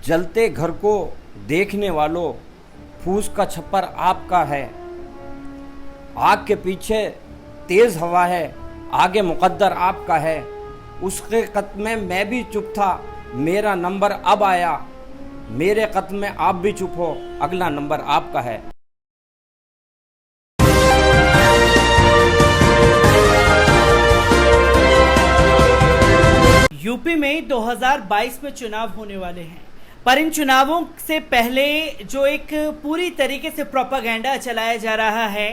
जलते घर को देखने वालों, फूस का छप्पर आपका है। आग के पीछे तेज हवा है, आगे मुकद्दर आपका है। उसके कत में मैं भी चुप था, मेरा नंबर अब आया। मेरे कत में आप भी चुप हो, अगला नंबर आपका है। यूपी में 2022 में चुनाव होने वाले हैं, पर इन चुनावों से पहले जो एक पूरी तरीके से प्रोपागेंडा चलाया जा रहा है,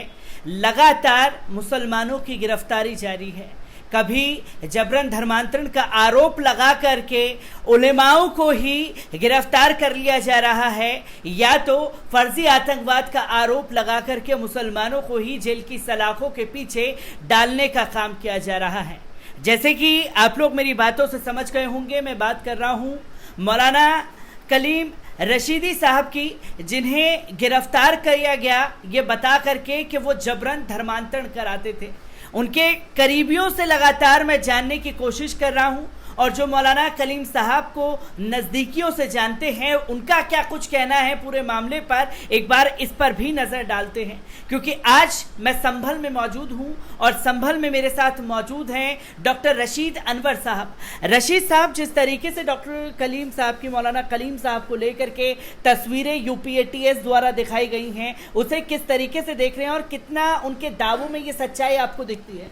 लगातार मुसलमानों की गिरफ्तारी जारी है। कभी जबरन धर्मांतरण का आरोप लगा करके उलेमाओं को ही गिरफ्तार कर लिया जा रहा है, या तो फर्जी आतंकवाद का आरोप लगा करके मुसलमानों को ही जेल की सलाखों के पीछे डालने का काम किया जा रहा है। जैसे कि आप लोग मेरी बातों से समझ गए होंगे, मैं बात कर रहा हूं मौलाना कलीम रशीदी साहब की, जिन्हें गिरफ्तार किया गया ये बता करके कि वो जबरन धर्मांतरण कराते थे। उनके करीबियों से लगातार मैं जानने की कोशिश कर रहा हूं, और जो मौलाना कलीम साहब को नज़दीकियों से जानते हैं उनका क्या कुछ कहना है पूरे मामले पर, एक बार इस पर भी नज़र डालते हैं। क्योंकि आज मैं संभल में मौजूद हूं और संभल में मेरे साथ मौजूद हैं डॉक्टर रशीद अनवर साहब। रशीद साहब, जिस तरीके से डॉक्टर कलीम साहब की, मौलाना कलीम साहब को लेकर के तस्वीरें UPATS द्वारा दिखाई गई हैं, उसे किस तरीके से देख रहे हैं और कितना उनके दावों में ये सच्चाई आपको दिखती है?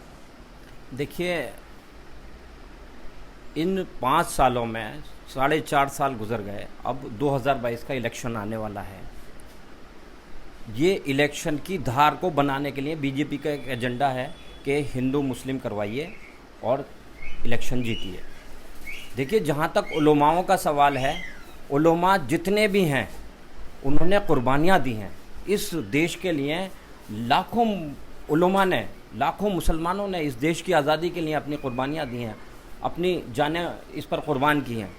देखिए, इन 5 सालों में 4.5 साल गुजर गए। अब 2022 का इलेक्शन आने वाला है। ये इलेक्शन की धार को बनाने के लिए बीजेपी का एक एजेंडा है कि हिंदू मुस्लिम करवाइए और इलेक्शन जीतिए। देखिए, जहाँ तक उलमाओं का सवाल है, उलमा जितने भी हैं उन्होंने कुर्बानियाँ दी हैं इस देश के लिए। लाखों उलमा ने, लाखों मुसलमानों ने इस देश की आज़ादी के लिए अपनी कुर्बानियाँ दी हैं, अपनी जानें इस पर कुर्बान की हैं।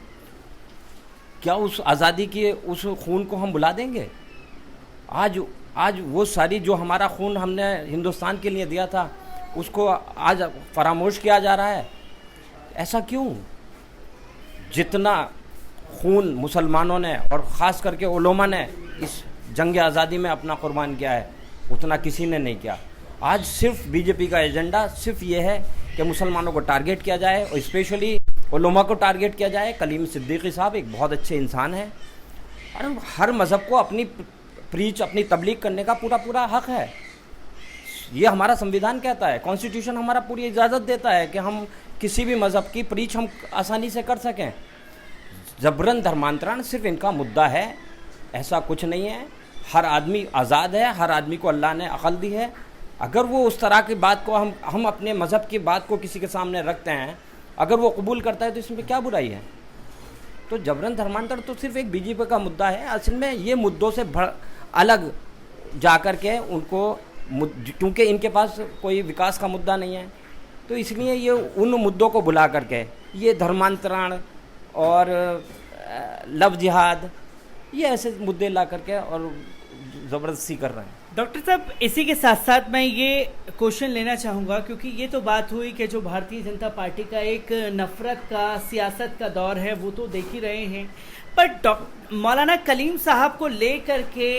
क्या उस आज़ादी के उस खून को हम भुला देंगे? आज वो सारी जो हमारा खून हमने हिंदुस्तान के लिए दिया था, उसको आज फरामोश किया जा रहा है। ऐसा क्यों? जितना खून मुसलमानों ने और ख़ास करके उलमा ने इस जंग आज़ादी में अपना कुर्बान किया है, उतना किसी ने नहीं किया। आज सिर्फ बीजेपी का एजेंडा सिर्फ ये है कि मुसलमानों को टारगेट किया जाए और स्पेशली उलमा को टारगेट किया जाए। कलीम सिद्दीकी साहब एक बहुत अच्छे इंसान हैं और हर मज़हब को अपनी प्रीच, अपनी तबलीग करने का पूरा हक़ है। ये हमारा संविधान कहता है, कॉन्स्टिट्यूशन हमारा पूरी इजाज़त देता है कि हम किसी भी मज़हब की प्रीच हम आसानी से कर सकें। जबरन धर्मांतरण सिर्फ इनका मुद्दा है, ऐसा कुछ नहीं है। हर आदमी आज़ाद है, हर आदमी को अल्लाह ने अक़ल दी है। अगर वो उस तरह की बात को हम अपने मज़हब की बात को किसी के सामने रखते हैं, अगर वो कबूल करता है तो इसमें क्या बुराई है? तो जबरन धर्मांतरण तो सिर्फ एक बीजेपी का मुद्दा है। असल में ये मुद्दों से अलग जा कर के उनको, क्योंकि इनके पास कोई विकास का मुद्दा नहीं है, तो इसलिए ये उन मुद्दों को बुला करके ये धर्मांतरण और लव जिहाद, ये ऐसे मुद्दे ला करके और ज़बरदस्ती कर रहे हैं। डॉक्टर साहब, इसी के साथ साथ मैं ये क्वेश्चन लेना चाहूँगा, क्योंकि ये तो बात हुई कि जो भारतीय जनता पार्टी का एक नफ़रत का, सियासत का दौर है, वो तो देख ही रहे हैं, पर मौलाना कलीम साहब को लेकर के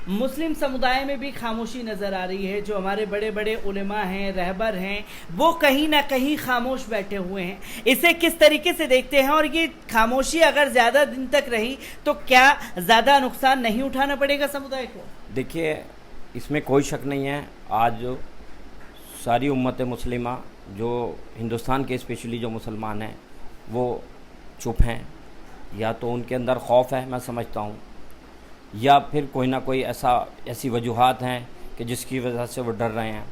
मुस्लिम समुदाय में भी खामोशी नज़र आ रही है। जो हमारे बड़े बड़े उलेमा हैं, रहबर हैं, वो कहीं ना कहीं खामोश बैठे हुए हैं। इसे किस तरीके से देखते हैं, और ये खामोशी अगर ज़्यादा दिन तक रही तो क्या ज़्यादा नुकसान नहीं उठाना पड़ेगा समुदाय को? देखिए, इसमें कोई शक नहीं है, आज सारी उम्मत मुस्लिमा, जो हिंदुस्तान के स्पेशली जो मुसलमान हैं, वो चुप हैं। या तो उनके अंदर खौफ है, मैं समझता हूँ, या फिर कोई ना कोई ऐसी वजूहात हैं कि जिसकी वजह से वो डर रहे हैं।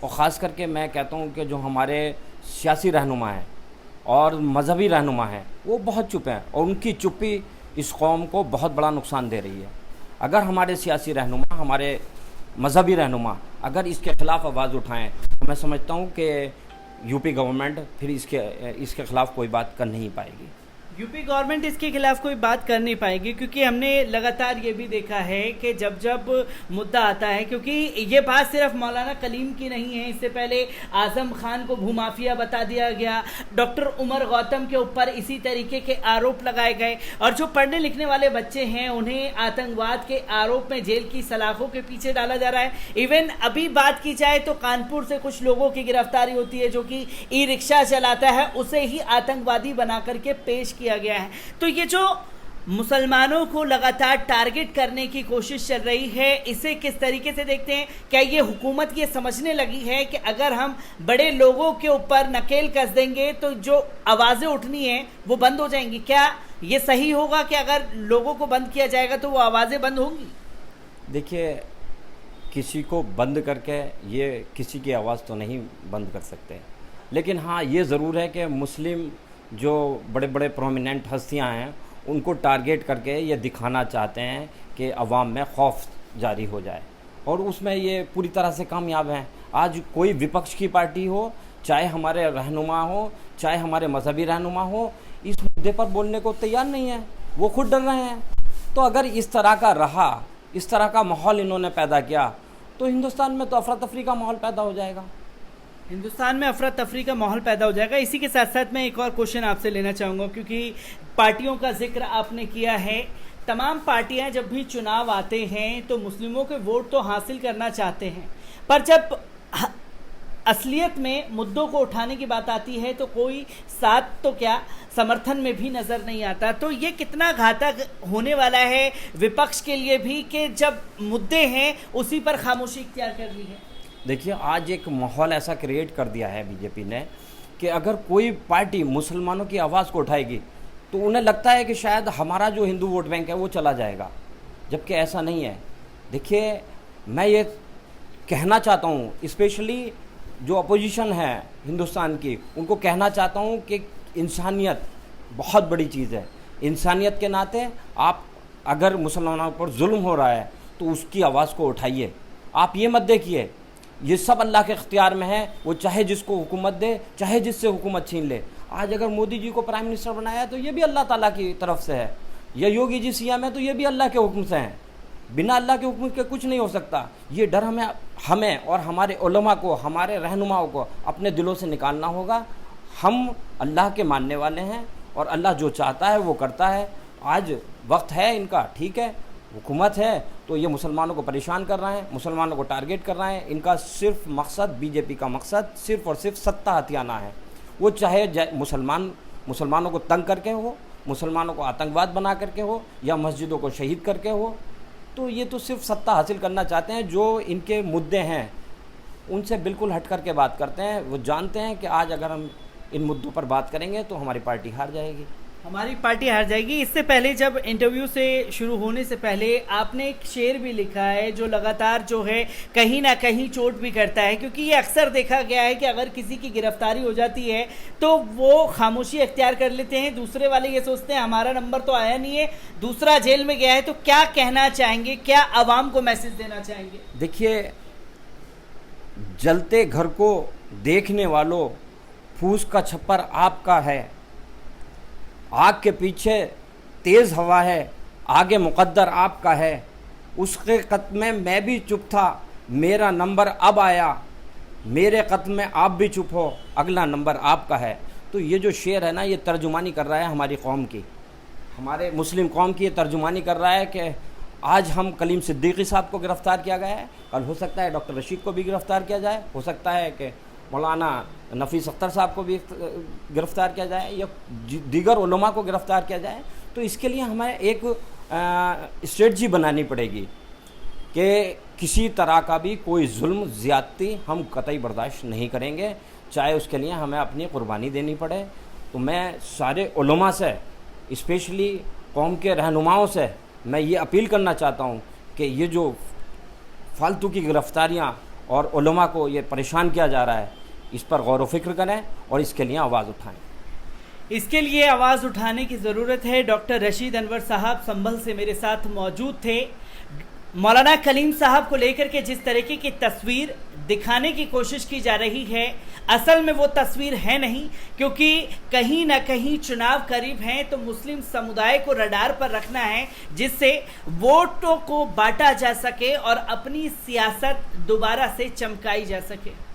और ख़ास करके मैं कहता हूँ कि जो हमारे सियासी रहनुमा हैं और मजहबी रहनुमा हैं, वो बहुत चुप हैं और उनकी चुप्पी इस कौम को बहुत बड़ा नुकसान दे रही है। अगर हमारे सियासी रहनुमा, हमारे मजहबी रहनुमा अगर इसके ख़िलाफ़ आवाज़ उठाएं, तो मैं समझता हूँ कि यूपी गवर्नमेंट फिर इसके ख़िलाफ़ कोई बात कर नहीं पाएगी। यूपी गवर्नमेंट इसके खिलाफ कोई बात कर नहीं पाएगी, क्योंकि हमने लगातार ये भी देखा है कि जब जब मुद्दा आता है, क्योंकि ये बात सिर्फ मौलाना कलीम की नहीं है, इससे पहले आजम खान को भूमाफिया बता दिया गया, डॉक्टर उमर गौतम के ऊपर इसी तरीके के आरोप लगाए गए, और जो पढ़ने लिखने वाले बच्चे हैं उन्हें आतंकवाद के आरोप में जेल की सलाखों के पीछे डाला जा रहा है। इवन अभी बात की जाए तो कानपुर से कुछ लोगों की गिरफ्तारी होती है जो कि ई रिक्शा चलाता है, उसे ही आतंकवादी बना करके पेश किया गया है। तो ये जो मुसलमानों को लगातार टारगेट करने की कोशिश चल रही है, इसे किस तरीके से देखते हैं? क्या ये हुकूमत ये समझने लगी है कि अगर हम बड़े लोगों के ऊपर नकेल कस देंगे तो जो आवाज़ें उठनी है वो बंद हो जाएंगी? क्या ये सही होगा कि अगर लोगों को बंद किया जाएगा तो वो आवाज़ें बंद होंगी? देखिए, किसी को बंद करके ये किसी की आवाज़ तो नहीं बंद कर सकते, लेकिन हाँ ये ज़रूर है कि मुस्लिम जो बड़े बड़े प्रोमिनेंट हस्तियां हैं उनको टारगेट करके ये दिखाना चाहते हैं कि अवाम में खौफ जारी हो जाए, और उसमें ये पूरी तरह से कामयाब हैं। आज कोई विपक्ष की पार्टी हो, चाहे हमारे रहनुमा हो, चाहे हमारे मजहबी रहनुमा हो, इस मुद्दे पर बोलने को तैयार नहीं है, वो खुद डर रहे हैं। तो अगर इस तरह का रहा, इस तरह का माहौल इन्होंने पैदा किया, तो हिंदुस्तान में तो अफरा तफरी का माहौल पैदा हो जाएगा। हिंदुस्तान में अफरा तफरी का माहौल पैदा हो जाएगा। इसी के साथ साथ मैं एक और क्वेश्चन आपसे लेना चाहूँगा, क्योंकि पार्टियों का जिक्र आपने किया है। तमाम पार्टियां जब भी चुनाव आते हैं तो मुस्लिमों के वोट तो हासिल करना चाहते हैं, पर जब असलियत में मुद्दों को उठाने की बात आती है तो कोई साथ तो क्या समर्थन में भी नज़र नहीं आता। तो ये कितना घातक होने वाला है विपक्ष के लिए भी कि जब मुद्दे हैं उसी पर खामोशी इख्तियार कर ली है। देखिए, आज एक माहौल ऐसा क्रिएट कर दिया है बीजेपी ने कि अगर कोई पार्टी मुसलमानों की आवाज़ को उठाएगी तो उन्हें लगता है कि शायद हमारा जो हिंदू वोट बैंक है वो चला जाएगा, जबकि ऐसा नहीं है। देखिए, मैं ये कहना चाहता हूँ, स्पेशली जो अपोजिशन है हिंदुस्तान की, उनको कहना चाहता हूँ कि इंसानियत बहुत बड़ी चीज़ है। इंसानियत के नाते आप अगर मुसलमानों पर जुल्म हो रहा है तो उसकी आवाज़ को उठाइए। आप ये मत देखिए ये सब अल्लाह के इख्तियार में है, वो चाहे जिसको हुकूमत दे, चाहे जिससे हुकूमत छीन ले। आज अगर मोदी जी को प्राइम मिनिस्टर बनाया है तो ये भी अल्लाह ताला की तरफ से है, या योगी जी सीएम है तो ये भी अल्लाह के हुक्म से हैं। बिना अल्लाह के हुक्म के कुछ नहीं हो सकता। ये डर हमें और हमारे उलमा को, हमारे रहनुमाओं को अपने दिलों से निकालना होगा। हम अल्लाह के मानने वाले हैं और अल्लाह जो चाहता है वो करता है। आज वक्त है इनका, ठीक है, हुकूमत है तो ये मुसलमानों को परेशान कर रहे हैं, मुसलमानों को टारगेट कर रहे हैं। इनका सिर्फ मकसद, बीजेपी का मकसद सिर्फ और सिर्फ सत्ता हथियाना है। वो चाहे मुसलमानों को तंग करके हो, मुसलमानों को आतंकवाद बना करके हो, या मस्जिदों को शहीद करके हो, तो ये तो सिर्फ सत्ता हासिल करना चाहते हैं। जो इनके मुद्दे हैं उनसे बिल्कुल हट कर के बात करते हैं। वो जानते हैं कि आज अगर हम इन मुद्दों पर बात करेंगे तो हमारी पार्टी हार जाएगी, हमारी पार्टी हार जाएगी। इससे पहले जब इंटरव्यू से शुरू होने से पहले आपने एक शेर भी लिखा है जो लगातार जो है कहीं ना कहीं चोट भी करता है, क्योंकि ये अक्सर देखा गया है कि अगर किसी की गिरफ्तारी हो जाती है तो वो खामोशी अख्तियार कर लेते हैं। दूसरे वाले ये सोचते हैं हमारा नंबर तो आया नहीं है, दूसरा जेल में गया है। तो क्या कहना चाहेंगे, क्या आवाम को मैसेज देना चाहेंगे? देखिए, जलते घर को देखने वालों, फूस का छप्पर आपका है, आग के पीछे तेज़ हवा है, आगे मुकद्दर आपका है। उसके क़त में मैं भी चुप था, मेरा नंबर अब आया, मेरे क़त में आप भी चुप हो, अगला नंबर आपका है। तो ये जो शेर है ना, ये तर्जुमानी कर रहा है हमारी कौम की, हमारे मुस्लिम कौम की ये तर्जुमानी कर रहा है कि आज हम कलीम सिद्दीकी साहब को गिरफ़्तार किया गया है, कल हो सकता है डॉक्टर रशीद को भी गिरफ़्तार किया जाए, हो सकता है कि मौलाना नफ़ीस अख्तर साहब को भी गिरफ़्तार किया जाए, या दीगर उलमा को गिरफ़्तार किया जाए। तो इसके लिए हमें एक स्ट्रेटजी बनानी पड़ेगी कि किसी तरह का भी कोई जुल्म, ज़्यादती हम कतई बर्दाश्त नहीं करेंगे, चाहे उसके लिए हमें अपनी कुर्बानी देनी पड़े। तो मैं सारे उलमा से, स्पेशली कौम के रहनुमाओं से मैं ये अपील करना चाहता हूँ कि ये जो फालतू की गिरफ़्तारियाँ और उलमा को ये परेशान किया जा रहा है, इस पर गौर व फिक्र करें और इसके लिए आवाज़ उठाएं। इसके लिए आवाज़ उठाने की ज़रूरत है। डॉक्टर रशीद अनवर साहब संभल से मेरे साथ मौजूद थे। मौलाना कलीम साहब को लेकर के जिस तरीके की तस्वीर दिखाने की कोशिश की जा रही है। असल में वो तस्वीर है नहीं, क्योंकि कहीं ना कहीं चुनाव करीब हैं तो मुस्लिम समुदाय को रडार पर रखना है, जिससे वोटों को बांटा जा सके और अपनी सियासत दोबारा से चमकाई जा सके।